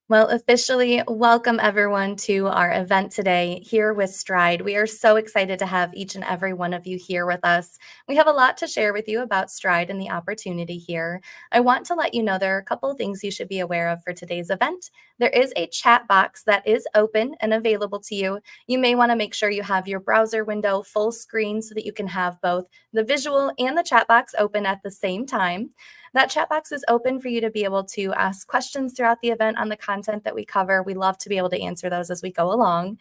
Well, officially, welcome everyone to our event today here with Stride. We are so excited to have each and every one of you here with us. We have a lot to share with you about Stride and the opportunity here. I want to let you know there are a couple of things you should be aware of for today's event. There is a chat box that is open and available to you. You may want to make sure you have your browser window full screen so that you can have both the visual and the chat box open at the same time. That chat box is open for you to be able to ask questions throughout the event on the content that we cover. We love to be able to answer those as we go along.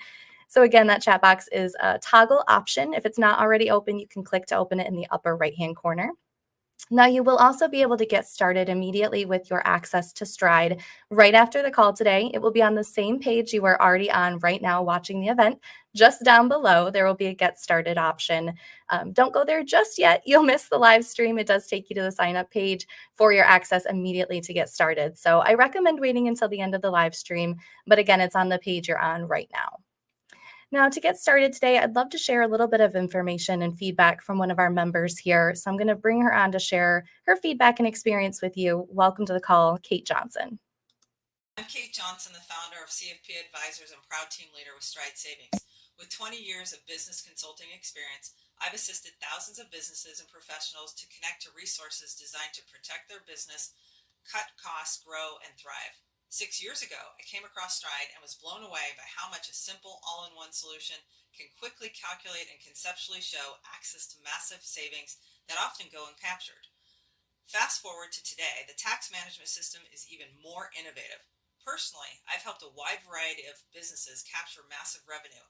So again, that chat box is a toggle option. If it's not already open, you can click to open it in the upper right-hand corner. Now, you will also be able to get started immediately with your access to Stride right after the call today. It will be on the same page you are already on right now watching the event. Just down below, there will be a Get Started option. Don't go there just yet. You'll miss the live stream. It does take you to the sign up page for your access immediately to get started. So I recommend waiting until the end of the live stream. But again, it's on the page you're on right now. Now, to get started today, I'd love to share a little bit of information and feedback from one of our members here. So I'm going to bring her on to share her feedback and experience with you. Welcome to the call, Kate Johnson. I'm Kate Johnson, the founder of CFP Advisors and proud team leader with Stride Savings. With 20 years of business consulting experience, I've assisted thousands of businesses and professionals to connect to resources designed to protect their business, cut costs, grow, and thrive. 6 years ago, I came across Stride and was blown away by how much a simple all-in-one solution can quickly calculate and conceptually show access to massive savings that often go uncaptured. Fast forward to today, the tax management system is even more innovative. Personally, I've helped a wide variety of businesses capture massive revenue,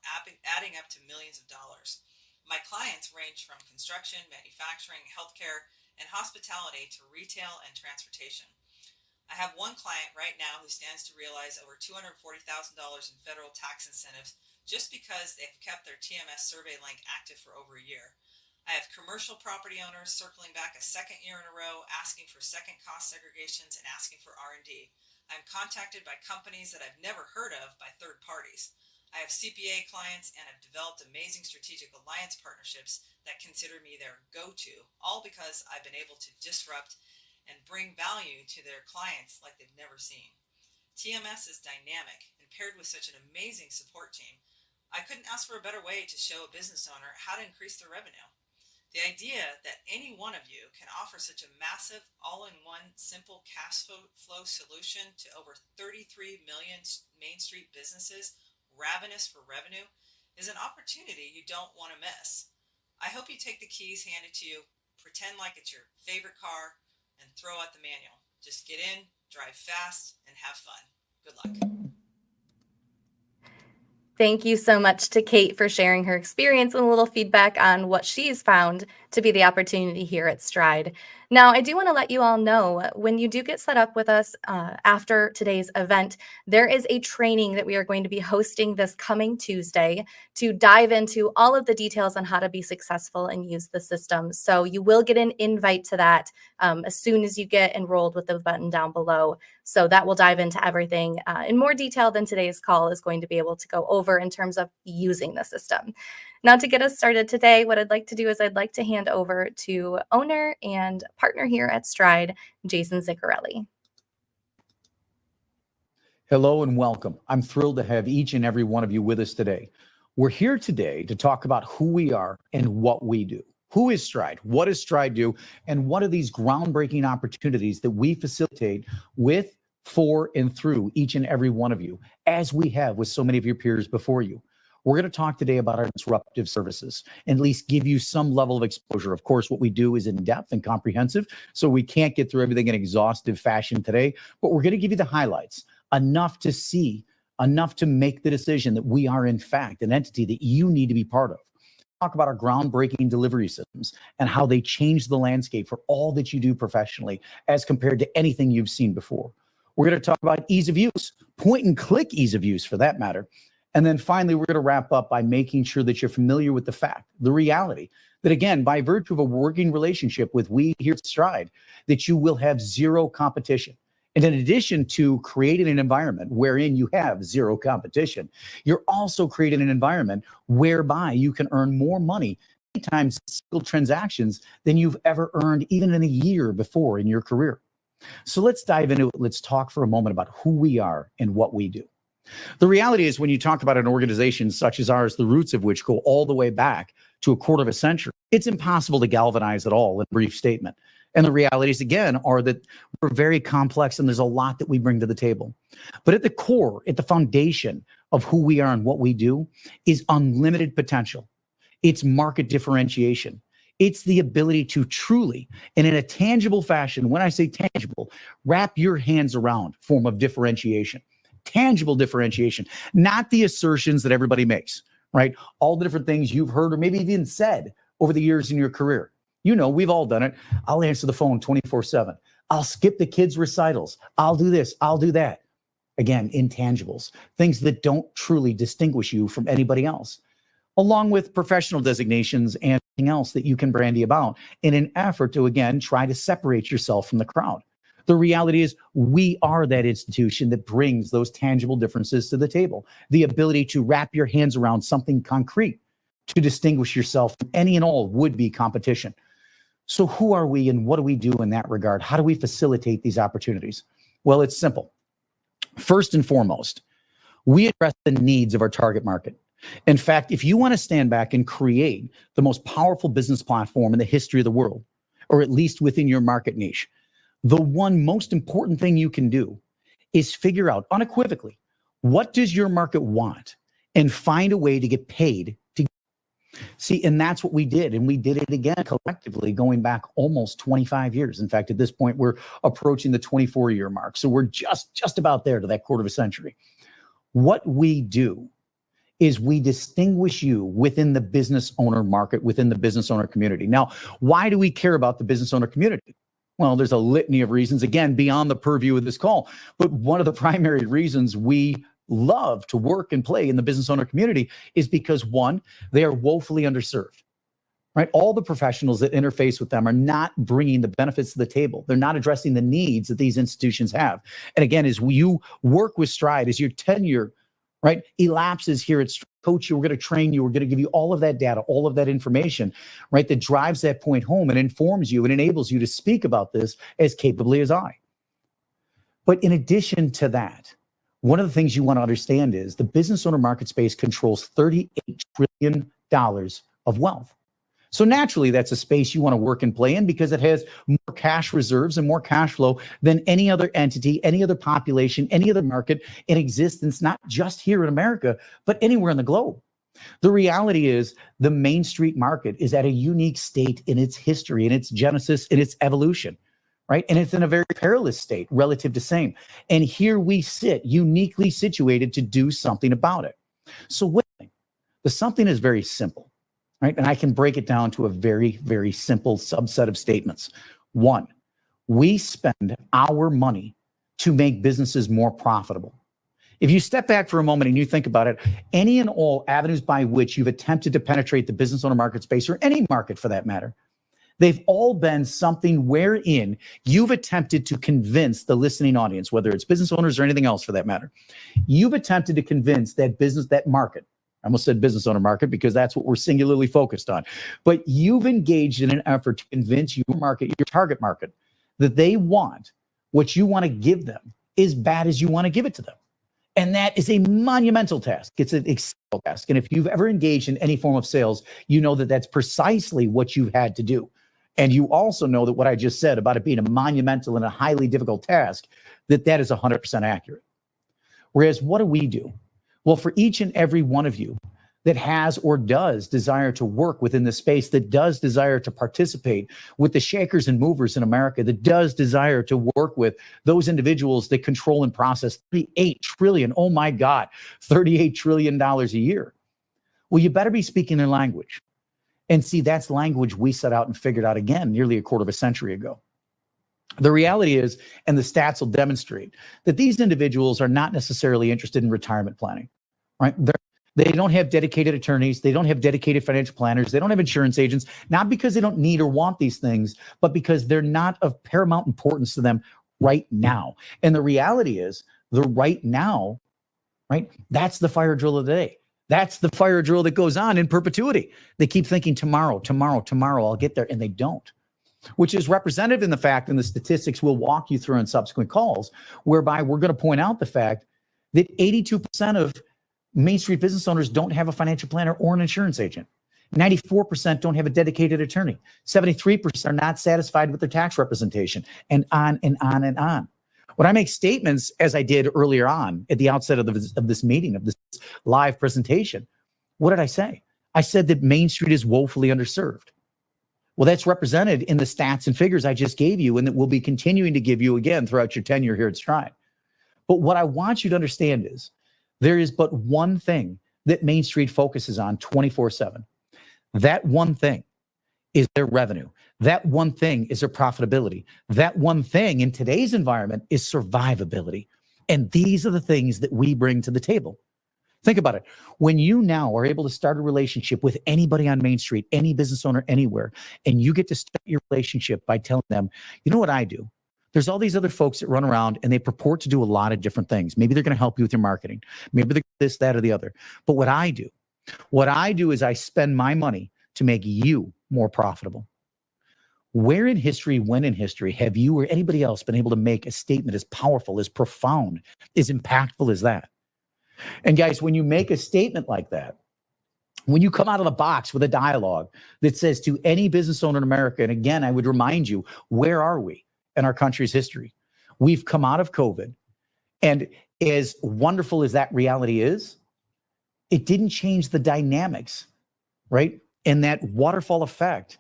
adding up to millions of dollars. My clients range from construction, manufacturing, healthcare, and hospitality to retail and transportation. I have one client right now who stands to realize over $240,000 in federal tax incentives just because they've kept their TMS survey link active for over a year. I have commercial property owners circling back a second year in a row, asking for second cost segregations and asking for R&D. I'm contacted by companies that I've never heard of by third parties. I have CPA clients and have developed amazing strategic alliance partnerships that consider me their go-to, all because I've been able to disrupt and bring value to their clients like they've never seen. TMS is dynamic, and paired with such an amazing support team, I couldn't ask for a better way to show a business owner how to increase their revenue. The idea that any one of you can offer such a massive, all-in-one, simple cash flow solution to over 33 million Main Street businesses ravenous for revenue is an opportunity you don't want to miss. I hope you take the keys handed to you, pretend like it's your favorite car, and throw out the manual. Just get in, drive fast, and have fun. Good luck. Thank you so much to Kate for sharing her experience and a little feedback on what she's found to be the opportunity here at Stride. Now, I do want to let you all know when you do get set up with us after today's event, there is a training that we are going to be hosting this coming Tuesday to dive into all of the details on how to be successful and use the system. So you will get an invite to that as soon as you get enrolled with the button down below. So that will dive into everything in more detail than today's call is going to be able to go over in terms of using the system. Now, to get us started today, what I'd like to do is I'd like to hand over to owner and partner here at Stride, Jason Ziccarelli. Hello and welcome. I'm thrilled to have each and every one of you with us today. We're here today to talk about who we are and what we do. Who is Stride? What does Stride do? And what are these groundbreaking opportunities that we facilitate with, for, and through each and every one of you, as we have with so many of your peers before you? We're going to talk today about our disruptive services and at least give you some level of exposure. Of course, what we do is in depth and comprehensive, so we can't get through everything in exhaustive fashion today, but we're going to give you the highlights, enough to see, enough to make the decision that we are in fact an entity that you need to be part of. Talk about our groundbreaking delivery systems and how they change the landscape for all that you do professionally as compared to anything you've seen before. We're going to talk about ease of use, point and click ease of use for that matter. And then finally, we're going to wrap up by making sure that you're familiar with the fact, the reality, that again, by virtue of a working relationship with we here at Stride, that you will have zero competition. And in addition to creating an environment wherein you have zero competition, you're also creating an environment whereby you can earn more money, many times single transactions, than you've ever earned even in a year before in your career. So let's dive into it. Let's talk for a moment about who we are and what we do. The reality is, when you talk about an organization such as ours, the roots of which go all the way back to a quarter of a century, it's impossible to galvanize it all in a brief statement. And the realities, again, are that we're very complex and there's a lot that we bring to the table. But at the core, at the foundation of who we are and what we do is unlimited potential. It's market differentiation. It's the ability to truly, and in a tangible fashion, when I say tangible, wrap your hands around form of differentiation. Tangible differentiation, not the assertions that everybody makes, right? All the different things you've heard or maybe even said over the years in your career. You know, we've all done it. I'll answer the phone 24/7. I'll skip the kids' recitals. I'll do this. I'll do that. Again, intangibles, things that don't truly distinguish you from anybody else, along with professional designations and anything else that you can brandy about in an effort to, again, try to separate yourself from the crowd. The reality is we are that institution that brings those tangible differences to the table. The ability to wrap your hands around something concrete to distinguish yourself from any and all would-be competition. So who are we and what do we do in that regard? How do we facilitate these opportunities? Well, it's simple. First and foremost, we address the needs of our target market. In fact, if you want to stand back and create the most powerful business platform in the history of the world, or at least within your market niche, the one most important thing you can do is figure out unequivocally, what does your market want, and find a way to get paid to see. And that's what we did. And we did it again collectively going back almost 25 years. In fact, at this point, we're approaching the 24-year mark. So we're just about there to that quarter of a century. What we do is we distinguish you within the business owner market, within the business owner community. Now, why do we care about the business owner community? Well, there's a litany of reasons, again, beyond the purview of this call. But one of the primary reasons we love to work and play in the business owner community is because, one, they are woefully underserved, right? All the professionals that interface with them are not bringing the benefits to the table. They're not addressing the needs that these institutions have. And again, as you work with Stride, as your tenure, right, elapses here at Stride, coach you, we're going to train you, we're going to give you all of that data, all of that information, right, that drives that point home and informs you and enables you to speak about this as capably as I. But in addition to that, one of the things you want to understand is the business owner market space controls $38 trillion of wealth. So naturally, that's a space you want to work and play in because it has more cash reserves and more cash flow than any other entity, any other population, any other market in existence, not just here in America, but anywhere in the globe. The reality is the Main Street market is at a unique state in its history, in its genesis, in its evolution, right? And it's in a very perilous state relative to same. And here we sit uniquely situated to do something about it. So the something is very simple. Right? And I can break it down to a very, very simple subset of statements. One, we spend our money to make businesses more profitable. If you step back for a moment and you think about it, any and all avenues by which you've attempted to penetrate the business owner market space, or any market for that matter, they've all been something wherein you've attempted to convince the listening audience, whether it's business owners or anything else for that matter, you've attempted to convince that business, that market, I almost said business owner market because that's what we're singularly focused on. But you've engaged in an effort to convince your market, your target market, that they want what you want to give them as bad as you want to give it to them. And that is a monumental task. It's an excel task. And if you've ever engaged in any form of sales, you know that that's precisely what you've had to do. And you also know that what I just said about it being a monumental and a highly difficult task, that is 100% accurate. Whereas what do? Well, for each and every one of you that has or does desire to work within the space, that does desire to participate with the shakers and movers in America, that does desire to work with those individuals that control and process $38 trillion, oh my God, $38 trillion a year. Well, you better be speaking their language. And see, that's language we set out and figured out again nearly a quarter of a century ago. The reality is, and the stats will demonstrate, that these individuals are not necessarily interested in retirement planning, right? They don't have dedicated attorneys. They don't have dedicated financial planners. They don't have insurance agents, not because they don't need or want these things, but because they're not of paramount importance to them right now. And the reality is, the right now, right? That's the fire drill of the day. That's the fire drill that goes on in perpetuity. They keep thinking tomorrow, I'll get there, and they don't. which is representative in the fact, and the statistics we'll walk you through in subsequent calls, whereby we're going to point out the fact that 82% of Main Street business owners don't have a financial planner or an insurance agent. 94% don't have a dedicated attorney. 73% are not satisfied with their tax representation, and on and on and on. When I make statements, as I did earlier on at the outset of this meeting, of this live presentation, what did I say? I said that Main Street is woefully underserved. Well, that's represented in the stats and figures I just gave you, and that we'll be continuing to give you again throughout your tenure here at Stride. But what I want you to understand is there is but one thing that Main Street focuses on 24/7. That one thing is their revenue. That one thing is their profitability. That one thing in today's environment is survivability. And these are the things that we bring to the table. Think about it. When you now are able to start a relationship with anybody on Main Street, any business owner anywhere, and you get to start your relationship by telling them, you know what I do? There's all these other folks that run around and they purport to do a lot of different things. Maybe they're going to help you with your marketing. Maybe they're this, that, or the other. But what I do is I spend my money to make you more profitable. Where in history, when in history, have you or anybody else been able to make a statement as powerful, as profound, as impactful as that? And guys, when you make a statement like that, when you come out of the box with a dialogue that says to any business owner in America, and again, I would remind you, where are we in our country's history? We've come out of COVID, and as wonderful as that reality is, it didn't change the dynamics, right? And that waterfall effect,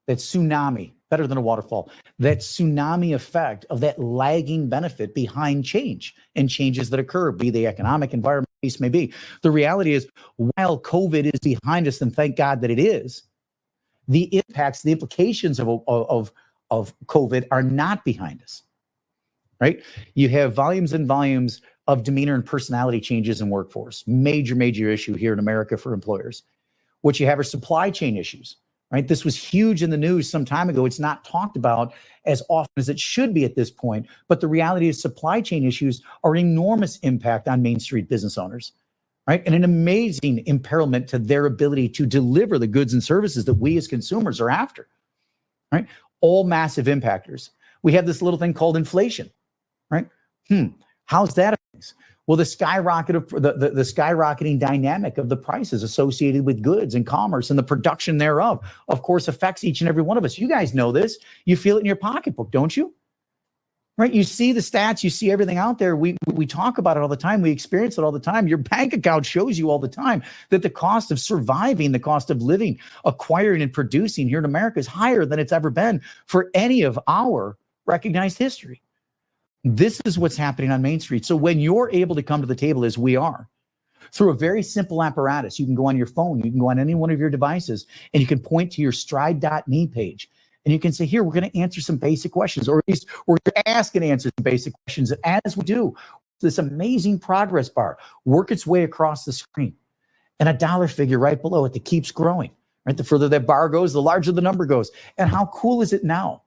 that tsunami, better than a waterfall, that tsunami effect of that lagging benefit behind change and changes that occur, be they economic, environment, case may be. The reality is, while COVID is behind us, and thank God that it is, the impacts, the implications of COVID are not behind us, right? You have volumes and volumes of demeanor and personality changes in workforce. Major, major issue here in America for employers. What you have are supply chain issues, right? This was huge in the news some time ago. It's not talked about as often as it should be at this point, but the reality is supply chain issues are an enormous impact on Main Street business owners, right? And an amazing imperilment to their ability to deliver the goods and services that we as consumers are after, right? All massive impactors. We have this little thing called inflation, right? How's that? Well, the skyrocketing dynamic of the prices associated with goods and commerce and the production thereof, of course, affects each and every one of us. You guys know this. You feel it in your pocketbook, don't you? Right? You see the stats, you see everything out there. We talk about it all the time. We experience it all the time. Your bank account shows you all the time that the cost of surviving, the cost of living, acquiring and producing here in America is higher than it's ever been for any of our recognized history. This is what's happening on Main Street. So when you're able to come to the table, as we are, through a very simple apparatus, you can go on your phone, you can go on any one of your devices, and you can point to your stride.me page. And you can say, here, we're going to answer some basic questions, or at least we're going to ask and answer some basic questions. And as we do, this amazing progress bar work its way across the screen, and a dollar figure right below it that keeps growing, right? The further that bar goes, the larger the number goes. And how cool is it now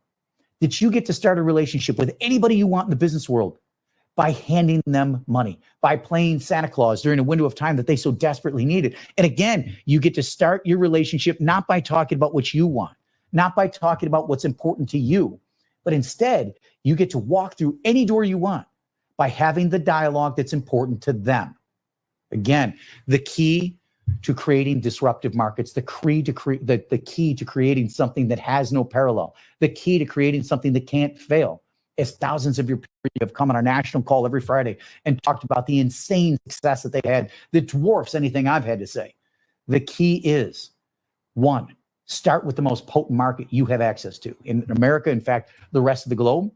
that you get to start a relationship with anybody you want in the business world by handing them money, by playing Santa Claus during a window of time that they so desperately needed. And again, you get to start your relationship not by talking about what you want, not by talking about what's important to you, but instead you get to walk through any door you want by having the dialogue that's important to them. Again, the key to creating disruptive markets, the key to creating something that has no parallel, the key to creating something that can't fail. As thousands of your peers have come on our national call every Friday and talked about the insane success that they had that dwarfs anything I've had to say. The key is, one, start with the most potent market you have access to. In America, in fact, the rest of the globe,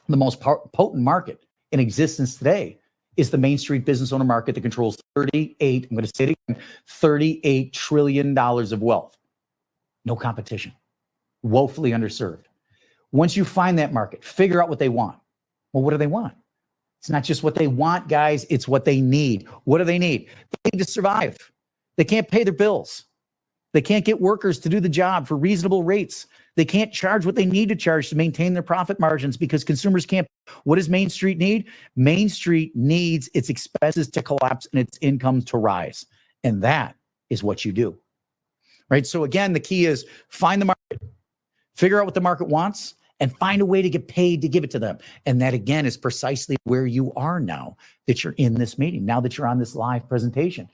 the most potent market in existence today is the Main Street business owner market that controls I'm going to say it again, $38 trillion of wealth. No competition. Woefully underserved. Once you find that market, figure out what they want. Well, what do they want? It's not just what they want, guys. It's what they need. What do they need? They need to survive. They can't pay their bills. They can't get workers to do the job for reasonable rates. They can't charge what they need to charge to maintain their profit margins because consumers can't. What does Main Street need? Main Street needs its expenses to collapse and its income to rise. And that is what you do. Right? So again, the key is find the market. figure out what the market wants, and find a way to get paid to give it to them. And that, again, is precisely where you are now that you're in this meeting, now that you're on this live presentation.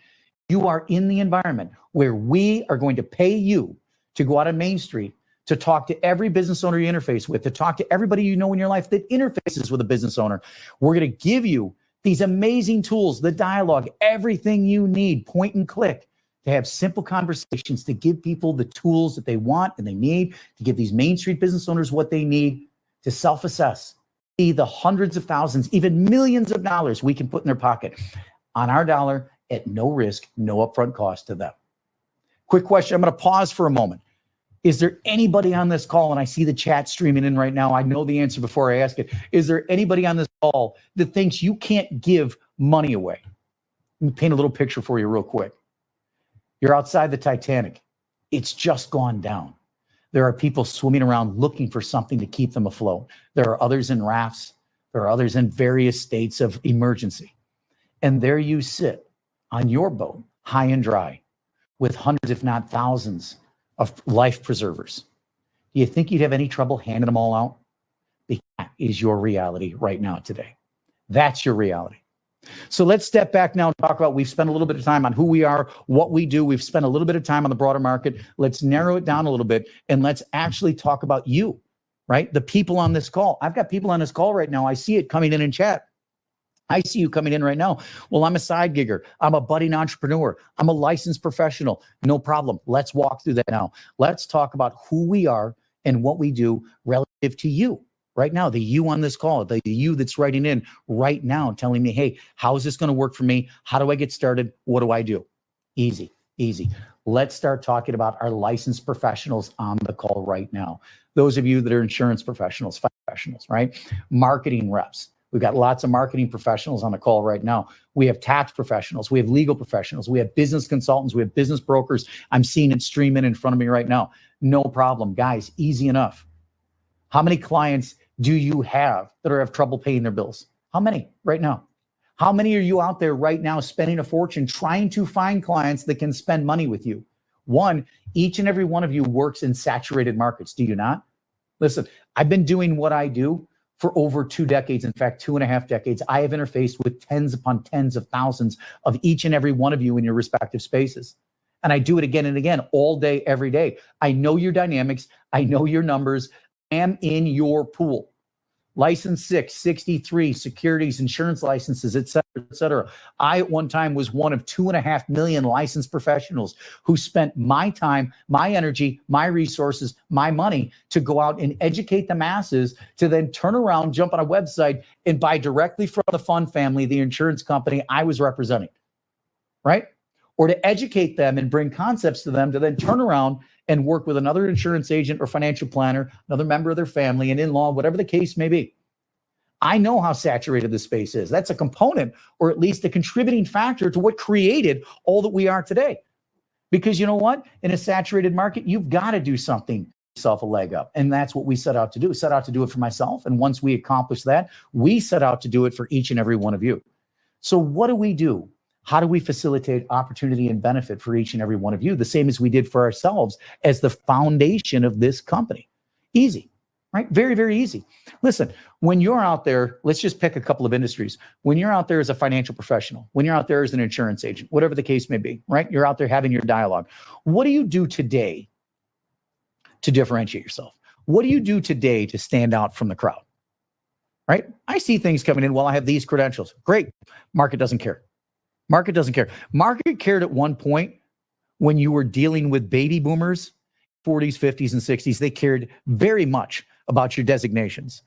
You are in the environment where we are going to pay you to go out on Main Street, to talk to every business owner you interface with, to talk to everybody you know in your life that interfaces with a business owner. We're going to give you these amazing tools, the dialogue, everything you need, point and click, to have simple conversations, to give people the tools that they want and they need, to give these Main Street business owners what they need to self-assess, see the hundreds of thousands, even millions of dollars we can put in their pocket on our dollar at no risk, no upfront cost to them. Quick question. I'm going to pause for a moment. Is there anybody on this call, and I see the chat streaming in right now, I know the answer before I ask it. Is there anybody on this call that thinks you can't give money away? Let me paint a little picture for you real quick. You're outside the Titanic. It's just gone down. There are people swimming around looking for something to keep them afloat. There are others in rafts. There are others in various states of emergency. And there you sit on your boat, high and dry, with hundreds, if not thousands, of life preservers. Do you think you'd have any trouble handing them all out? That is your reality right now today. That's your reality. So let's step back now and talk about, we've spent a little bit of time on who we are, what we do. We've spent a little bit of time on the broader market. Let's narrow it down a little bit and let's actually talk about you, right? The people on this call. I've got people on this call right now. I see it coming in chat. I see you coming in right now. Well, I'm a side gigger. I'm a budding entrepreneur. I'm a licensed professional. No problem. Let's walk through that now. Let's talk about who we are and what we do relative to you right now. The you on this call, the you that's writing in right now, telling me, hey, how is this going to work for me? How do I get started? What do I do? Easy, easy. Let's start talking about our licensed professionals on the call right now. Those of you that are insurance professionals, right? Marketing reps. We've got lots of marketing professionals on the call right now. We have tax professionals. We have legal professionals. We have business consultants. We have business brokers. I'm seeing it stream in front of me right now. No problem. Guys, easy enough. How many clients do you have that have trouble paying their bills? How many right now? How many are you out there right now spending a fortune trying to find clients that can spend money with you? One, each and every one of you works in saturated markets. Do you not? Listen, I've been doing what I do for over 2 decades. In fact, 2.5 decades. I have interfaced with tens upon tens of thousands of each and every one of you in your respective spaces. And I do it again and again, all day, every day. I know your dynamics. I know your numbers. I am in your pool. License 6, 63, securities, insurance licenses, et cetera, et cetera. I at one time was one of 2.5 million licensed professionals who spent my time, my energy, my resources, my money to go out and educate the masses to then turn around, jump on a website and buy directly from the fund family, the insurance company I was representing, right? Or to educate them and bring concepts to them to then turn around and work with another insurance agent or financial planner, another member of their family, an in-law, whatever the case may be. I know how saturated this space is. That's a component, or at least a contributing factor to what created all that we are today. Because you know what? In a saturated market, you've got to do something, yourself a leg up. And that's what we set out to do. We set out to do it for myself. And once we accomplish that, we set out to do it for each and every one of you. So what do we do? How do we facilitate opportunity and benefit for each and every one of you? The same as we did for ourselves as the foundation of this company. Easy, right? Very, very easy. Listen, when you're out there, let's just pick a couple of industries. When you're out there as a financial professional, when you're out there as an insurance agent, whatever the case may be, right? You're out there having your dialogue. What do you do today to differentiate yourself? What do you do today to stand out from the crowd, right? I see things coming in, well, I have these credentials. Great. Market doesn't care. Market doesn't care. Market cared at one point when you were dealing with baby boomers, 40s, 50s, and 60s. They cared very much about your designations.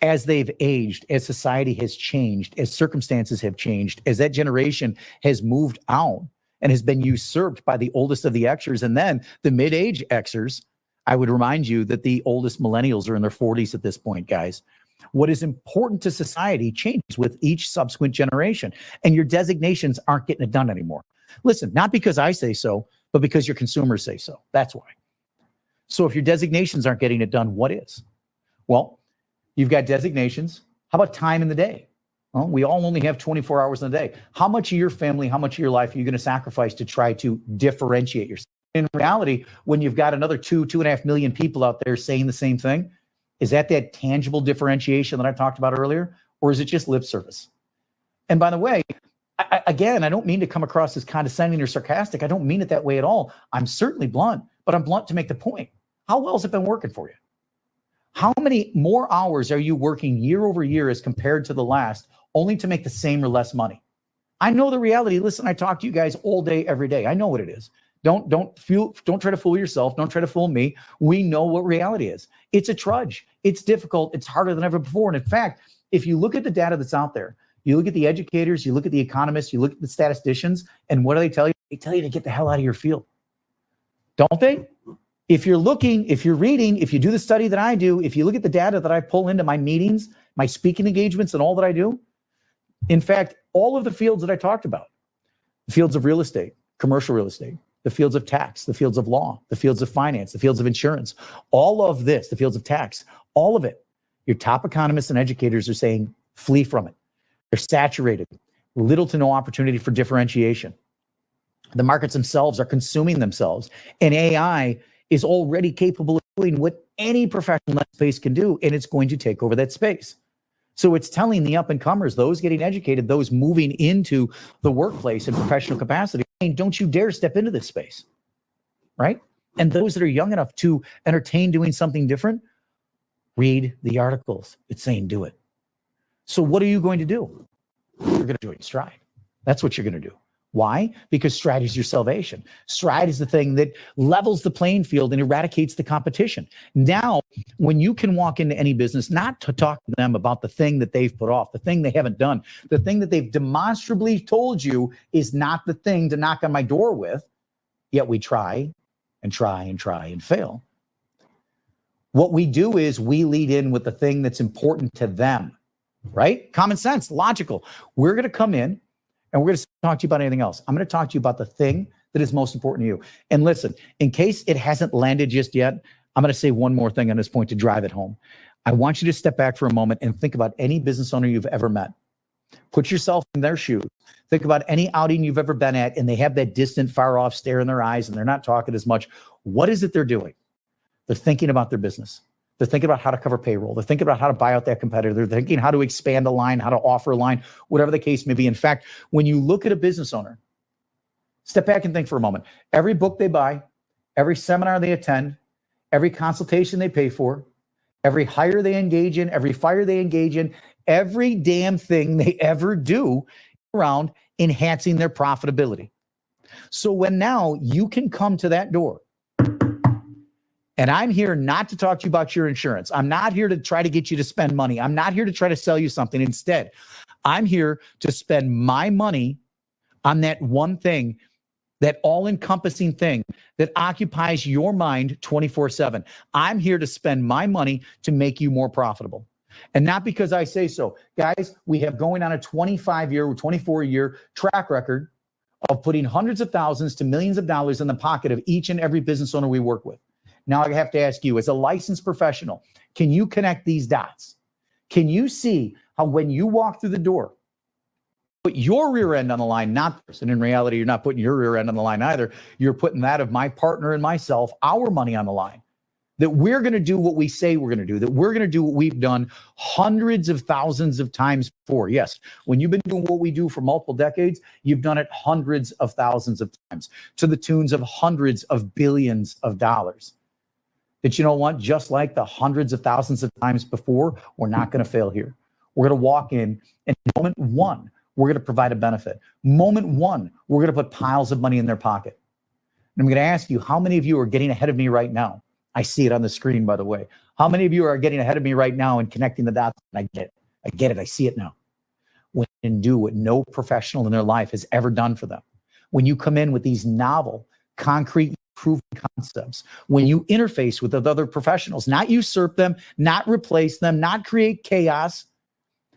As they've aged, as society has changed, as circumstances have changed, as that generation has moved out and has been usurped by the oldest of the Xers and then the mid-age Xers, I would remind you that the oldest millennials are in their 40s at this point, guys. What is important to society changes with each subsequent generation, and your designations aren't getting it done anymore. Listen, not because I say so, but because your consumers say so. That's why. So if your designations aren't getting it done, what is? Well, you've got designations. How about time in the day? Well, we all only have 24 hours in a day. How much of your family, how much of your life are you going to sacrifice to try to differentiate yourself? In reality, when you've got another 2.5 million people out there saying the same thing, is that tangible differentiation that I talked about earlier? Or is it just lip service? And by the way, again, I don't mean to come across as condescending or sarcastic. I don't mean it that way at all. I'm certainly blunt, but I'm blunt to make the point. How well has it been working for you? How many more hours are you working year over year as compared to the last, only to make the same or less money? I know the reality. Listen, I talk to you guys all day, every day. I know what it is. Don't try to fool yourself. Don't try to fool me. We know what reality is. It's a trudge. It's difficult. It's harder than ever before. And in fact, if you look at the data that's out there, you look at the educators, you look at the economists, you look at the statisticians, and what do they tell you? They tell you to get the hell out of your field. Don't they? If you're looking, if you're reading, if you do the study that I do, if you look at the data that I pull into my meetings, my speaking engagements, and all that I do, in fact, all of the fields that I talked about, the fields of real estate, commercial real estate, the fields of tax, the fields of law, the fields of finance, the fields of insurance, all of this, the fields of tax, all of it, your top economists and educators are saying, flee from it. They're saturated, little to no opportunity for differentiation. The markets themselves are consuming themselves, and AI is already capable of doing what any professional in that space can do, and it's going to take over that space. So it's telling the up-and-comers, those getting educated, those moving into the workplace in professional capacity, don't you dare step into this space, right? And those that are young enough to entertain doing something different, read the articles. It's saying do it. So what are you going to do? You're going to join Stride. That's what you're going to do. Why? Because Stride is your salvation. Stride is the thing that levels the playing field and eradicates the competition. Now, when you can walk into any business, not to talk to them about the thing that they've put off, the thing they haven't done, the thing that they've demonstrably told you is not the thing to knock on my door with, yet we try and try and try and fail. What we do is we lead in with the thing that's important to them, right? Common sense, logical. We're going to come in and we're going to talk to you about anything else. I'm going to talk to you about the thing that is most important to you. And listen, in case it hasn't landed just yet, I'm going to say one more thing on this point to drive it home. I want you to step back for a moment and think about any business owner you've ever met. Put yourself in their shoes. Think about any outing you've ever been at, and they have that distant, far off stare in their eyes, and they're not talking as much. What is it they're doing? They're thinking about their business. They're thinking about how to cover payroll. They're thinking about how to buy out that competitor. They're thinking how to expand a line, how to offer a line, whatever the case may be. In fact, when you look at a business owner, step back and think for a moment. Every book they buy, every seminar they attend, every consultation they pay for, every hire they engage in, every fire they engage in, every damn thing they ever do around enhancing their profitability. So when now you can come to that door, and I'm here not to talk to you about your insurance. I'm not here to try to get you to spend money. I'm not here to try to sell you something. Instead, I'm here to spend my money on that one thing, that all-encompassing thing that occupies your mind 24/7. I'm here to spend my money to make you more profitable. And not because I say so. Guys, we have going on a 25-year or 24-year track record of putting hundreds of thousands to millions of dollars in the pocket of each and every business owner we work with. Now I have to ask you, as a licensed professional, can you connect these dots? Can you see how when you walk through the door, put your rear end on the line, not theirs? And in reality, you're not putting your rear end on the line either. You're putting that of my partner and myself, our money on the line. That we're going to do what we say we're going to do, that we're going to do what we've done hundreds of thousands of times before. Yes, when you've been doing what we do for multiple decades, you've done it hundreds of thousands of times to the tunes of hundreds of billions of dollars. But you know what? Just like the hundreds of thousands of times before, we're not going to fail here. We're going to walk in, and moment one, we're going to provide a benefit. Moment one, we're going to put piles of money in their pocket. And I'm going to ask you, how many of you are getting ahead of me right now? I see it on the screen, by the way. How many of you are getting ahead of me right now and connecting the dots? And I get it. I see it now. When you can do what no professional in their life has ever done for them. When you come in with these novel, concrete, proven concepts, when you interface with other professionals, not usurp them, not replace them, not create chaos,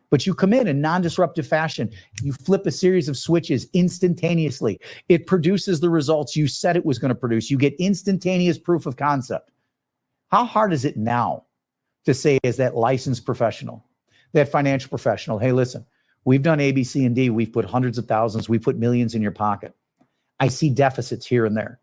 but you come in non-disruptive fashion. You flip a series of switches instantaneously. It produces the results you said it was going to produce. You get instantaneous proof of concept. How hard is it now to say, as that licensed professional, that financial professional, hey, listen, we've done A, B, C, and D. We've put hundreds of thousands. We put millions in your pocket. I see deficits here and there.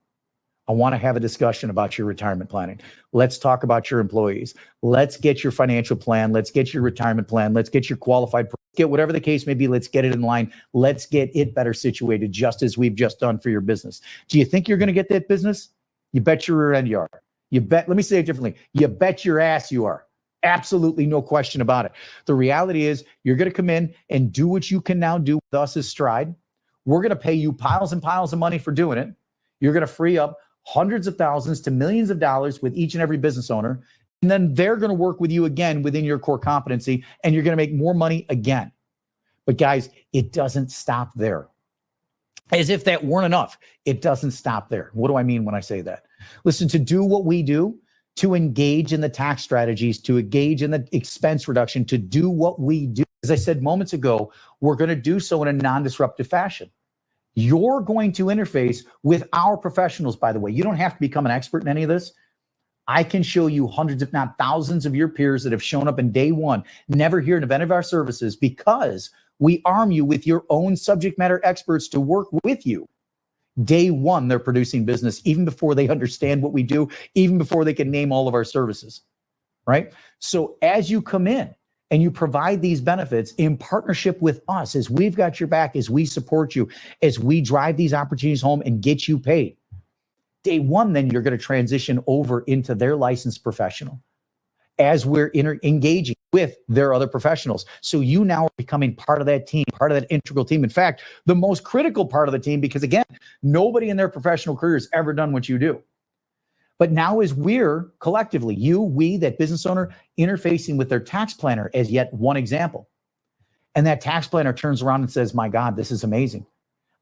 I want to have a discussion about your retirement planning. Let's talk about your employees. Let's get your financial plan. Let's get your retirement plan. Let's get your qualified, get whatever the case may be. Let's get it in line. Let's get it better situated, just as we've just done for your business. Do you think you're going to get that business? You bet your rear end you are. You bet, let me say it differently. You bet your ass you are. Absolutely no question about it. The reality is you're going to come in and do what you can now do with us as Stride. We're going to pay you piles and piles of money for doing it. You're going to free up hundreds of thousands to millions of dollars with each and every business owner. And then they're going to work with you again within your core competency, and you're going to make more money again. But guys, it doesn't stop there. As if that weren't enough, it doesn't stop there. What do I mean when I say that? Listen, to do what we do, to engage in the tax strategies, to engage in the expense reduction, to do what we do, as I said moments ago, we're going to do so in a non-disruptive fashion. You're going to interface with our professionals, by the way. You don't have to become an expert in any of this. I can show you hundreds, if not thousands, of your peers that have shown up in day one, never heard of any of our services, because we arm you with your own subject matter experts to work with you. Day one, they're producing business, even before they understand what we do, even before they can name all of our services, right? So as you come in and you provide these benefits in partnership with us, as we've got your back, as we support you, as we drive these opportunities home and get you paid, day one, then you're going to transition over into their licensed professional as we're engaging with their other professionals. So you now are becoming part of that team, part of that integral team. In fact, the most critical part of the team, because again, nobody in their professional career has ever done what you do. But now as we're collectively, you, we, that business owner, interfacing with their tax planner as yet one example. And that tax planner turns around and says, my God, this is amazing.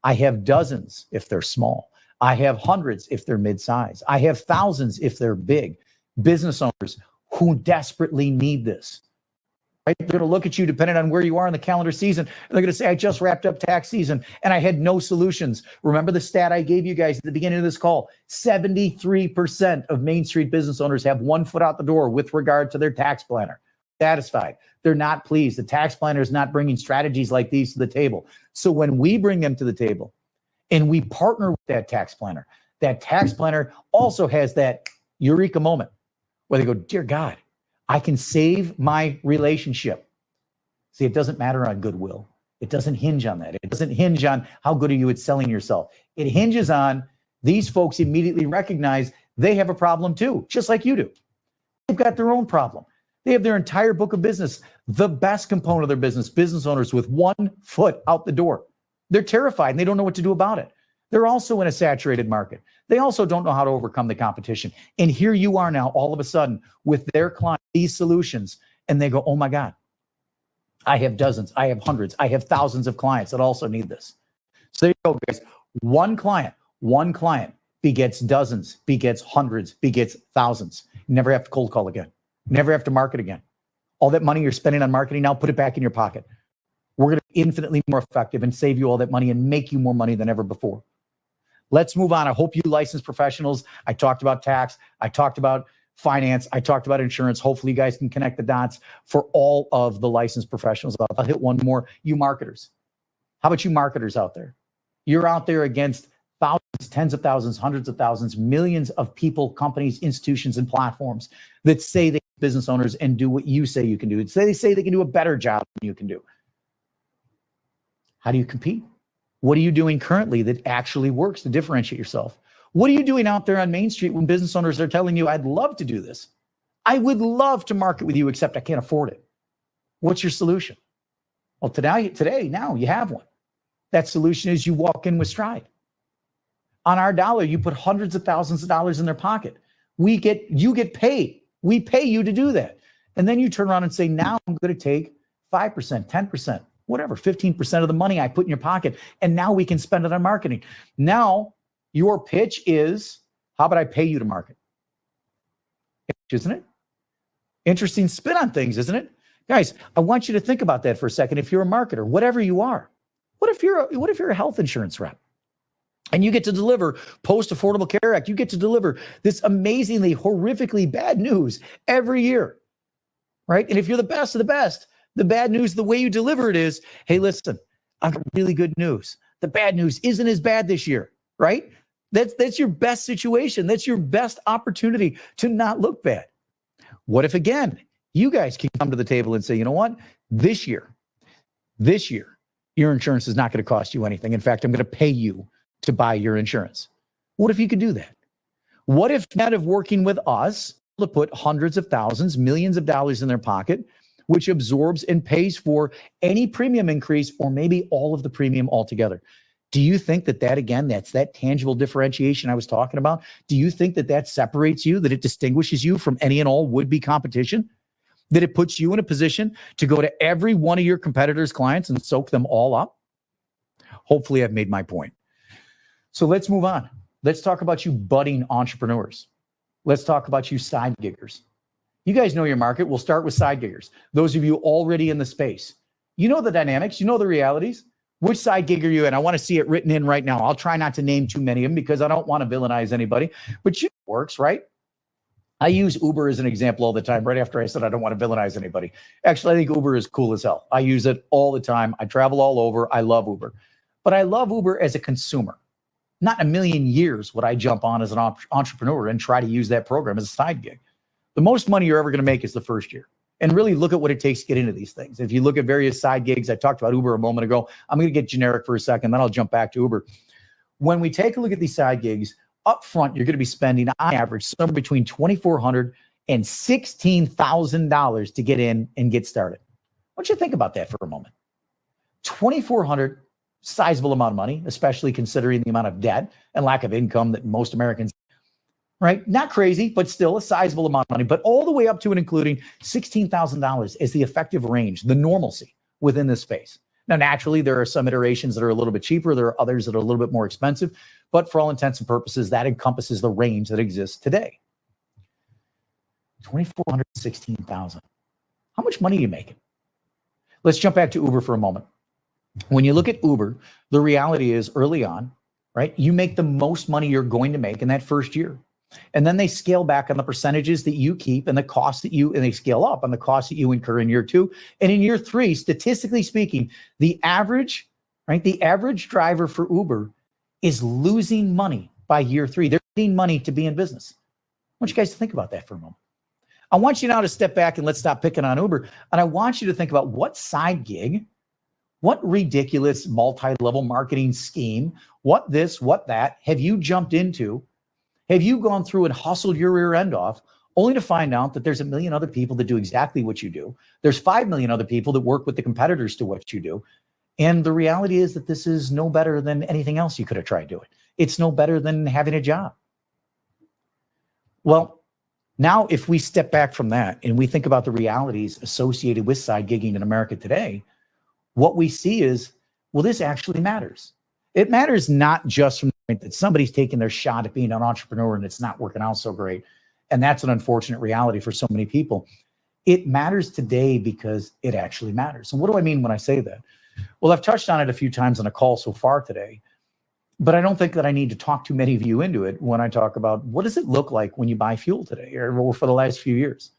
I have dozens if they're small. I have hundreds if they're mid-size. I have thousands if they're big. Business owners who desperately need this. Right? They're going to look at you, depending on where you are in the calendar season, and they're going to say, I just wrapped up tax season and I had no solutions. Remember the stat I gave you guys at the beginning of this call? 73% of Main Street business owners have one foot out the door with regard to their tax planner. Satisfied. They're not pleased. The tax planner is not bringing strategies like these to the table. So when we bring them to the table and we partner with that tax planner also has that eureka moment where they go, dear God, I can save my relationship. See, it doesn't matter on goodwill. It doesn't hinge on that. It doesn't hinge on how good are you at selling yourself. It hinges on these folks immediately recognize they have a problem too, just like you do. They've got their own problem. They have their entire book of business, the best component of their business owners with one foot out the door. They're terrified and they don't know what to do about it. They're also in a saturated market. They also don't know how to overcome the competition. And here you are now, all of a sudden, with their clients, these solutions, and they go, oh my God, I have dozens, I have hundreds, I have thousands of clients that also need this. So there you go, guys. One client begets dozens, begets hundreds, begets thousands. You never have to cold call again. Never have to market again. All that money you're spending on marketing now, put it back in your pocket. We're going to be infinitely more effective and save you all that money and make you more money than ever before. Let's move on. I hope you licensed professionals. I talked about tax. I talked about finance. I talked about insurance. Hopefully you guys can connect the dots for all of the licensed professionals. I'll hit one more. You marketers. How about you marketers out there? You're out there against thousands, tens of thousands, hundreds of thousands, millions of people, companies, institutions, and platforms that say they are business owners and do what you say you can do. They say they can do a better job than you can do. How do you compete? What are you doing currently that actually works to differentiate yourself? What are you doing out there on Main Street when business owners are telling you, I'd love to do this. I would love to market with you, except I can't afford it. What's your solution? Well, today, now you have one. That solution is you walk in with Stride. On our dollar, you put hundreds of thousands of dollars in their pocket. You get paid. We pay you to do that. And then you turn around and say, now I'm going to take 5%, 10%. Whatever, 15% of the money I put in your pocket, and now we can spend it on marketing. Now, your pitch is, how about I pay you to market? Isn't it? Interesting spin on things, isn't it? Guys, I want you to think about that for a second. If you're a marketer, whatever you are, what if you're a health insurance rep? And you get to deliver Post-Affordable Care Act. You get to deliver this amazingly, horrifically bad news every year, right? And if you're the best of the best, the bad news, the way you deliver it is, hey, listen, I've got really good news. The bad news isn't as bad this year, right? That's your best situation. That's your best opportunity to not look bad. What if, again, you guys can come to the table and say, you know what, this year, your insurance is not going to cost you anything. In fact, I'm going to pay you to buy your insurance. What if you could do that? What if, instead of working with us to put hundreds of thousands, millions of dollars in their pocket, which absorbs and pays for any premium increase or maybe all of the premium altogether? Do you think that again, that's that tangible differentiation I was talking about? Do you think that separates you, that it distinguishes you from any and all would-be competition? That it puts you in a position to go to every one of your competitors' clients and soak them all up? Hopefully I've made my point. So let's move on. Let's talk about you budding entrepreneurs. Let's talk about you side giggers. You guys know your market. We'll start with side giggers. Those of you already in the space, you know the dynamics, you know the realities. Which side gig are you in? I want to see it written in right now. I'll try not to name too many of them because I don't want to villainize anybody, but it works, right? I use Uber as an example all the time, right after I said I don't want to villainize anybody. Actually, I think Uber is cool as hell. I use it all the time. I travel all over. I love Uber. But I love Uber as a consumer. Not in a million years would I jump on as an entrepreneur and try to use that program as a side gig. The most money you're ever going to make is the first year. And really look at what it takes to get into these things. If you look at various side gigs, I talked about Uber a moment ago. I'm going to get generic for a second, then I'll jump back to Uber. When we take a look at these side gigs, up front, you're going to be spending on average somewhere between $2,400 and $16,000 to get in and get started. I want you to think about that for a moment. $2,400, sizable amount of money, especially considering the amount of debt and lack of income that most Americans, right? Not crazy, but still a sizable amount of money, but all the way up to and including $16,000 is the effective range, the normalcy within this space. Now, naturally, there are some iterations that are a little bit cheaper. There are others that are a little bit more expensive, but for all intents and purposes, that encompasses the range that exists today. $2,400, $16,000. How much money are you making? Let's jump back to Uber for a moment. When you look at Uber, the reality is early on, right? You make the most money you're going to make in that first year. And then they scale back on the percentages that you keep and the costs and they scale up on the costs that you incur in year 2. And in year 3, statistically speaking, the average driver for Uber is losing money by year 3. They're getting money to be in business. I want you guys to think about that for a moment. I want you now to step back and let's stop picking on Uber. And I want you to think about what side gig, what ridiculous multi-level marketing scheme, what this, what that, have you jumped into? Have you gone through and hustled your rear end off only to find out that there's a million other people that do exactly what you do? There's 5 million other people that work with the competitors to what you do. And the reality is that this is no better than anything else you could have tried doing. It's no better than having a job. Well, now if we step back from that and we think about the realities associated with side gigging in America today, what we see is, well, this actually matters. It matters not just from the point that somebody's taking their shot at being an entrepreneur and it's not working out so great. And that's an unfortunate reality for so many people. It matters today because it actually matters. And what do I mean when I say that? Well, I've touched on it a few times on a call so far today, but I don't think that I need to talk too many of you into it when I talk about what does it look like when you buy fuel today or for the last few years?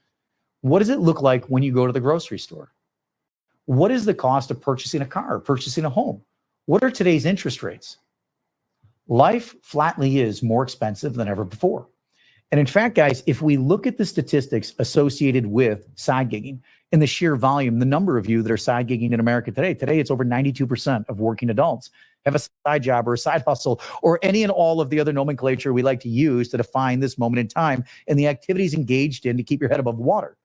What does it look like when you go to the grocery store? What is the cost of purchasing a car, purchasing a home? What are today's interest rates? Life flatly is more expensive than ever before. And in fact, guys, if we look at the statistics associated with side gigging and the sheer volume, the number of you that are side gigging in America today it's over 92% of working adults have a side job or a side hustle or any and all of the other nomenclature we like to use to define this moment in time and the activities engaged in to keep your head above water.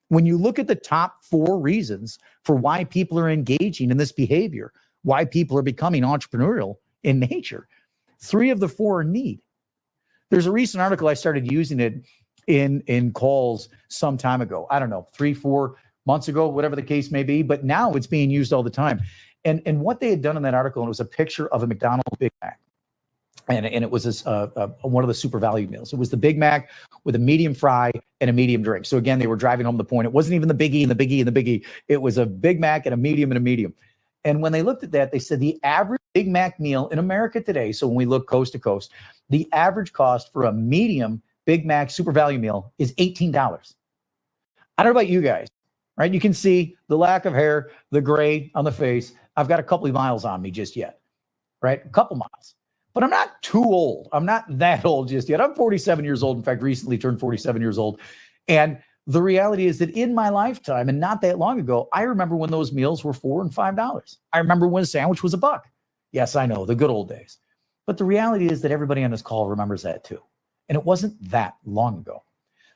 When you look at the top 4 reasons for why people are engaging in this behavior, why people are becoming entrepreneurial in nature, 3 of the 4 are need. There's a recent article I started using it in calls some time ago. I don't know, 3-4 months ago, whatever the case may be, but now it's being used all the time. And what they had done in that article, and it was a picture of a McDonald's Big Mac. And it was this, one of the super value meals. It was the Big Mac with a medium fry and a medium drink. So again, they were driving home the point. It wasn't even the biggie and the biggie and the biggie. It was a Big Mac and a medium and a medium. And when they looked at that, they said the average Big Mac meal in America today, so when we look coast to coast, the average cost for a medium Big Mac super value meal is $18. I don't know about you guys, right? You can see the lack of hair, the gray on the face. I've got a couple of miles on me just yet, right? A couple miles. but I'm not too old. I'm not that old just yet. I'm 47 years old. In fact, recently turned 47 years old. And the reality is that in my lifetime, and not that long ago, I remember when those meals were $4 and $5. I remember when a sandwich was $1. Yes, I know, the good old days. But the reality is that everybody on this call remembers that too. And it wasn't that long ago.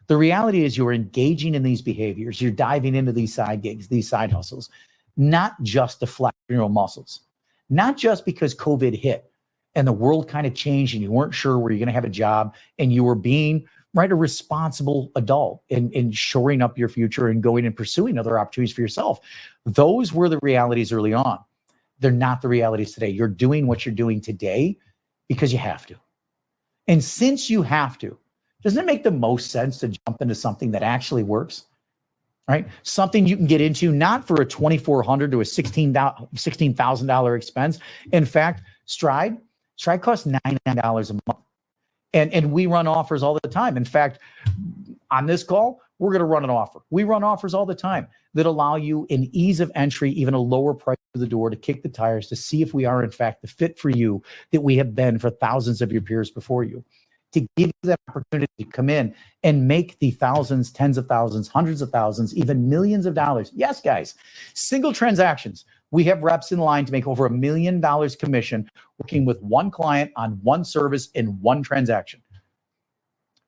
The reality is you're engaging in these behaviors. You're diving into these side gigs, these side hustles, not just to flex your own muscles, not just because COVID hit and the world kind of changed and you weren't sure where you're going to have a job and you were being a responsible adult in shoring up your future and going and pursuing other opportunities for yourself. Those were the realities early on. They're not the realities today. You're doing what you're doing today because you have to. And since you have to, doesn't it make the most sense to jump into something that actually works? Right? Something you can get into, not for a $2,400 to a $16,000 expense. In fact, Stride costs $99 a month. And we run offers all the time. In fact, on this call, we're going to run an offer. We run offers all the time that allow you an ease of entry, even a lower price to the door, to kick the tires, to see if we are in fact the fit for you that we have been for thousands of your peers before you, to give you that opportunity to come in and make the thousands, tens of thousands, hundreds of thousands, even millions of dollars. Yes, guys, single transactions. We have reps in line to make over $1 million commission working with one client on one service in one transaction.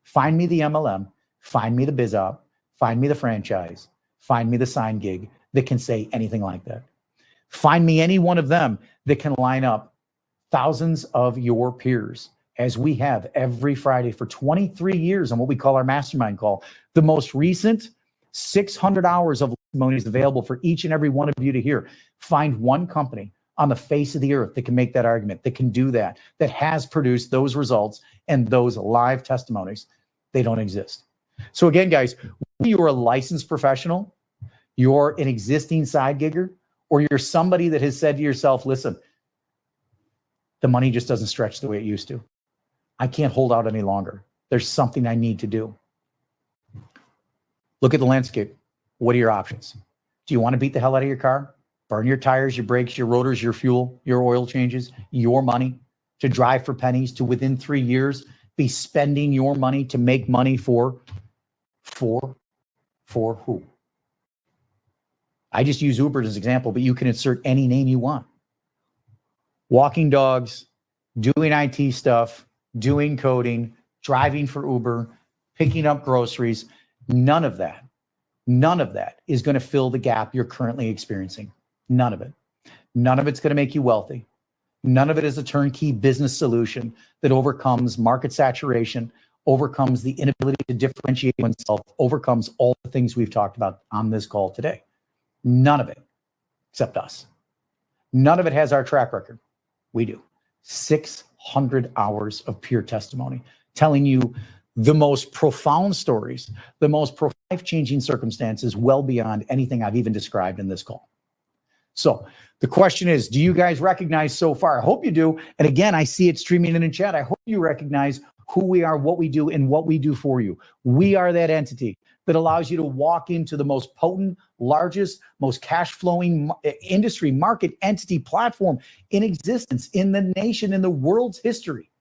Find me the MLM, find me the biz op, find me the franchise, find me the sign gig that can say anything like that. Find me any one of them that can line up thousands of your peers, as we have every Friday for 23 years on what we call our mastermind call. The most recent 600 hours of testimonies available for each and every one of you to hear. Find one company on the face of the earth that can make that argument, that can do that, that has produced those results and those live testimonies. They don't exist. So again, guys, whether you're a licensed professional, you're an existing side gigger, or you're somebody that has said to yourself, listen, the money just doesn't stretch the way it used to. I can't hold out any longer. There's something I need to do. Look at the landscape. What are your options? Do you want to beat the hell out of your car? Burn your tires, your brakes, your rotors, your fuel, your oil changes, your money, to drive for pennies, to within 3 years be spending your money to make money for who? I just use Uber as an example, but you can insert any name you want. Walking dogs, doing IT stuff, doing coding, driving for Uber, picking up groceries. None of that is going to fill the gap you're currently experiencing. None of it. None of it's going to make you wealthy. None of it is a turnkey business solution that overcomes market saturation, overcomes the inability to differentiate oneself, overcomes all the things we've talked about on this call today. None of it, except us. None of it has our track record. We do. 600 hours of pure testimony, telling you the most profound stories, the most life-changing circumstances, well beyond anything I've even described in this call. So the question is, do you guys recognize so far? I hope you do. And again, I see it streaming in chat. I hope you recognize who we are, what we do, and what we do for you. We are that entity that allows you to walk into the most potent, largest, most cash-flowing industry, market, entity, platform in existence, in the nation, in the world's history.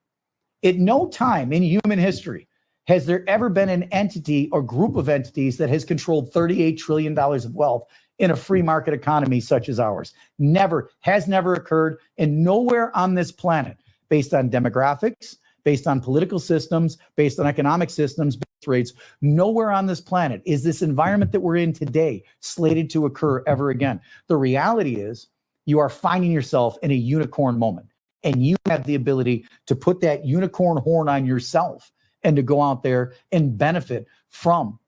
At no time in human history has there ever been an entity or group of entities that has controlled $38 trillion of wealth in a free market economy such as ours. Never, has never occurred, and nowhere on this planet, based on demographics, based on political systems, based on economic systems, birth rates, nowhere on this planet is this environment that we're in today slated to occur ever again. The reality is you are finding yourself in a unicorn moment, and you have the ability to put that unicorn horn on yourself and to go out there and benefit from,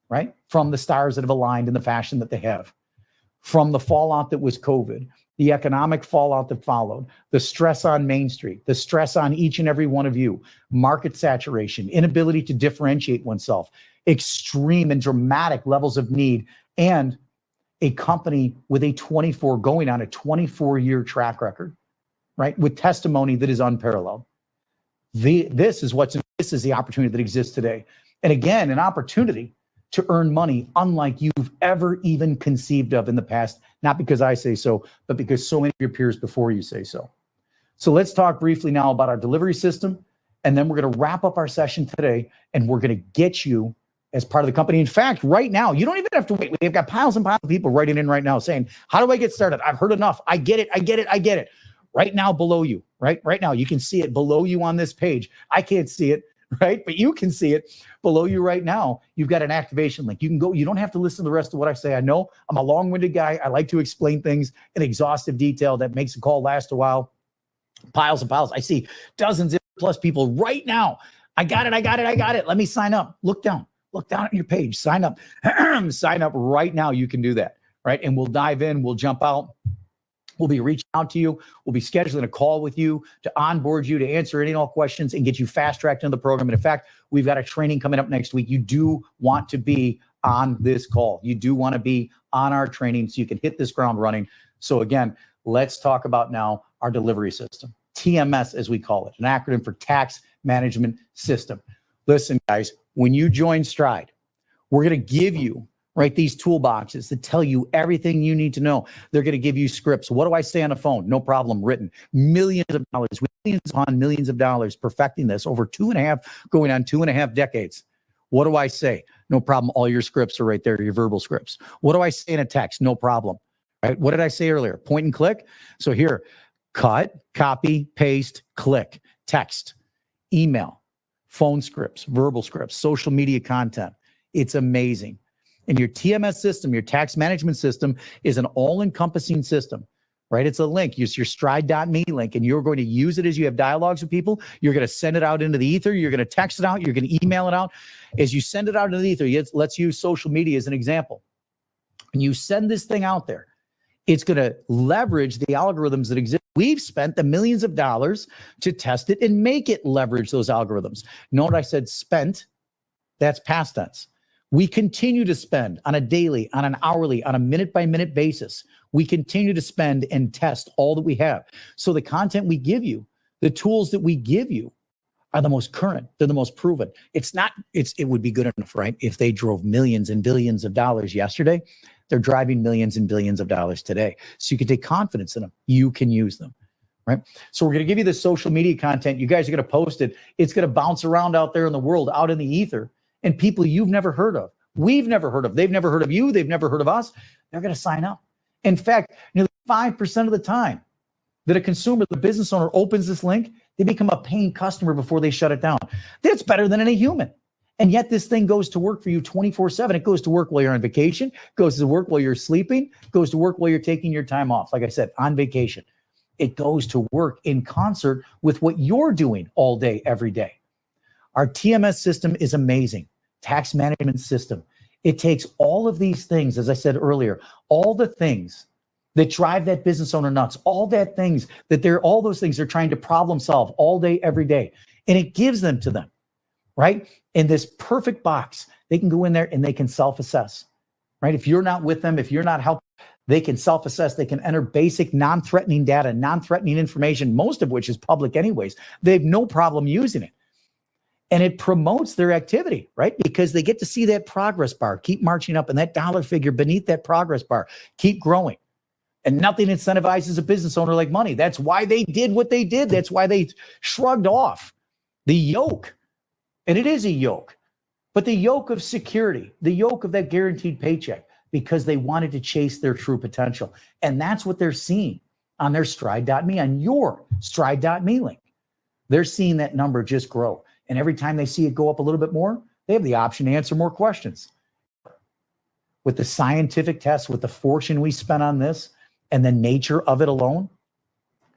right? From the stars that have aligned in the fashion that they have, from the fallout that was COVID, the economic fallout that followed, the stress on Main Street, the stress on each and every one of you, market saturation, inability to differentiate oneself, extreme and dramatic levels of need, and a company with a 24-year track record, right? With testimony that is unparalleled. This is the opportunity that exists today. And again, an opportunity to earn money unlike you've ever even conceived of in the past, not because I say so, but because so many of your peers before you say so. So let's talk briefly now about our delivery system, and then we're going to wrap up our session today, and we're going to get you as part of the company. In fact, right now, you don't even have to wait. We've got piles and piles of people writing in right now saying, how do I get started? I've heard enough. I get it. Right now below you, right now, you can see it below you on this page. I can't see it, right? But you can see it below you right now. You've got an activation link. You can go, you don't have to listen to the rest of what I say. I know I'm a long-winded guy. I like to explain things in exhaustive detail that makes the call last a while. Piles and piles. I see dozens plus people right now. I got it. Let me sign up. Look down on your page, sign up, sign up right now. You can do that, right? And we'll dive in, we'll jump out. We'll be reaching out to you. We'll be scheduling a call with you to onboard you, to answer any and all questions and get you fast-tracked into the program. And in fact, we've got a training coming up next week. You do want to be on this call. You do want to be on our training so you can hit this ground running. So again, let's talk about now our delivery system, TMS as we call it, an acronym for Tax Management System. Listen, guys, when you join Stride, we're going to give you these toolboxes that tell you everything you need to know. They're going to give you scripts. What do I say on a phone? No problem, written. Millions of dollars, millions upon millions of dollars, perfecting this over 2.5 decades. What do I say? No problem. All your scripts are right there, your verbal scripts. What do I say in a text? No problem. Right? What did I say earlier? Point and click. So here, cut, copy, paste, click, text, email, phone scripts, verbal scripts, social media content. It's amazing. And your TMS system, your tax management system, is an all-encompassing system, right? It's a link. Use your stride.me link, and you're going to use it as you have dialogues with people. You're going to send it out into the ether. You're going to text it out. You're going to email it out. As you send it out into the ether, let's use social media as an example. When you send this thing out there, it's going to leverage the algorithms that exist. We've spent the millions of dollars to test it and make it leverage those algorithms. Note I said spent. That's past tense. We continue to spend on a daily, on an hourly, on a minute-by-minute basis. We continue to spend and test all that we have. So the content we give you, the tools that we give you are the most current. They're the most proven. It would be good enough, right? If they drove millions and billions of dollars yesterday, they're driving millions and billions of dollars today. So you can take confidence in them. You can use them, right? So we're going to give you the social media content. You guys are going to post it. It's going to bounce around out there in the world, out in the ether. And people you've never heard of, we've never heard of, they've never heard of you, they've never heard of us, they're going to sign up. In fact, nearly 5% of the time that a consumer, the business owner opens this link, they become a paying customer before they shut it down. That's better than any human. And yet this thing goes to work for you 24/7. It goes to work while you're on vacation, goes to work while you're sleeping, goes to work while you're taking your time off. Like I said, on vacation. It goes to work in concert with what you're doing all day, every day. Our TMS system is amazing. Tax management system. It takes all of these things, as I said earlier, all the things that drive that business owner nuts, all those things they're trying to problem solve all day, every day. And it gives them to them, right? In this perfect box, they can go in there and they can self-assess, right? If you're not with them, if you're not helping, they can self-assess. They can enter basic non-threatening data, non-threatening information, most of which is public anyways. They have no problem using it. And it promotes their activity, right? Because they get to see that progress bar keep marching up and that dollar figure beneath that progress bar keep growing. And nothing incentivizes a business owner like money. That's why they did what they did. That's why they shrugged off the yoke. And it is a yoke, but the yoke of security, the yoke of that guaranteed paycheck, because they wanted to chase their true potential. And that's what they're seeing on their stride.me, on your stride.me link. They're seeing that number just grow. And every time they see it go up a little bit more, they have the option to answer more questions. With the scientific tests, with the fortune we spent on this, and the nature of it alone,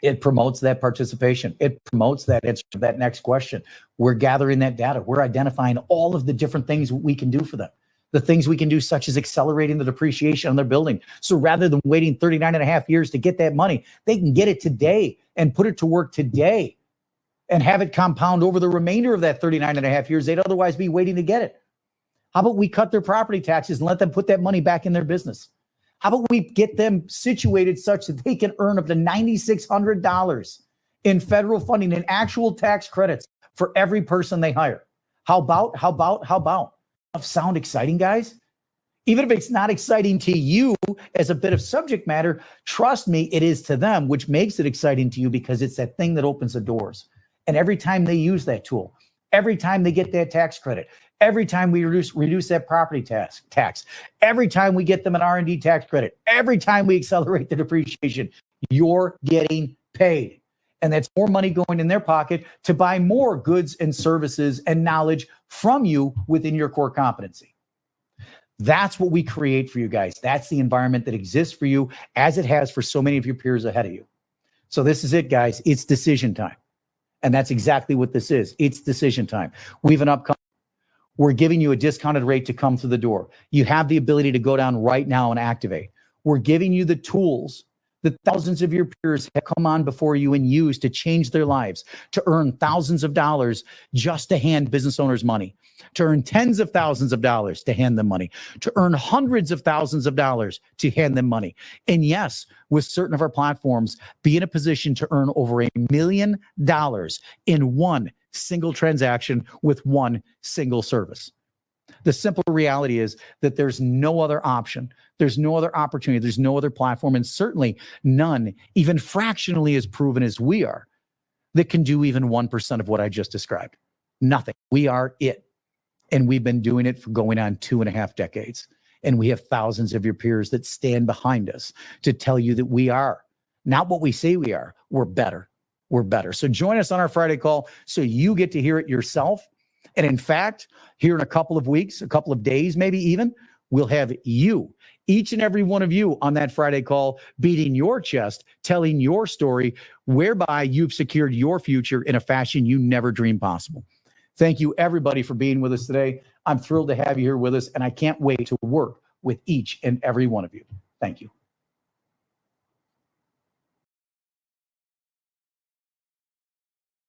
it promotes that participation. It promotes that answer to that next question. We're gathering that data. We're identifying all of the different things we can do for them. The things we can do, such as accelerating the depreciation on their building. So rather than waiting 39 and a half years to get that money, they can get it today and put it to work today and have it compound over the remainder of that 39 and a half years they'd otherwise be waiting to get it. How about we cut their property taxes and let them put that money back in their business? How about we get them situated such that they can earn up to $9,600 in federal funding and actual tax credits for every person they hire? How about? Sound exciting, guys? Even if it's not exciting to you as a bit of subject matter, trust me, it is to them, which makes it exciting to you because it's that thing that opens the doors. And every time they use that tool, every time they get that tax credit, every time we reduce that property tax, every time we get them an R&D tax credit, every time we accelerate the depreciation, you're getting paid. And that's more money going in their pocket to buy more goods and services and knowledge from you within your core competency. That's what we create for you guys. That's the environment that exists for you as it has for so many of your peers ahead of you. So this is it, guys. It's decision time. And that's exactly what this is. It's decision time. We have an upcoming. We're giving you a discounted rate to come through the door. You have the ability to go down right now and activate. We're giving you the tools that thousands of your peers have come on before you and used to change their lives, to earn thousands of dollars just to hand business owners money, to earn tens of thousands of dollars to hand them money, to earn hundreds of thousands of dollars to hand them money. And yes, with certain of our platforms, be in a position to earn over $1 million in one single transaction with one single service. The simple reality is that there's no other option. There's no other opportunity. There's no other platform, and certainly none, even fractionally as proven as we are, that can do even 1% of what I just described. Nothing. We are it. And we've been doing it for going on 2.5 decades. And we have thousands of your peers that stand behind us to tell you that we are not what we say we are. We're better. We're better. So join us on our Friday call so you get to hear it yourself. And in fact, here in a couple of weeks, a couple of days, maybe even, we'll have you, each and every one of you on that Friday call, beating your chest, telling your story, whereby you've secured your future in a fashion you never dreamed possible. Thank you, everybody, for being with us today. I'm thrilled to have you here with us, and I can't wait to work with each and every one of you. Thank you.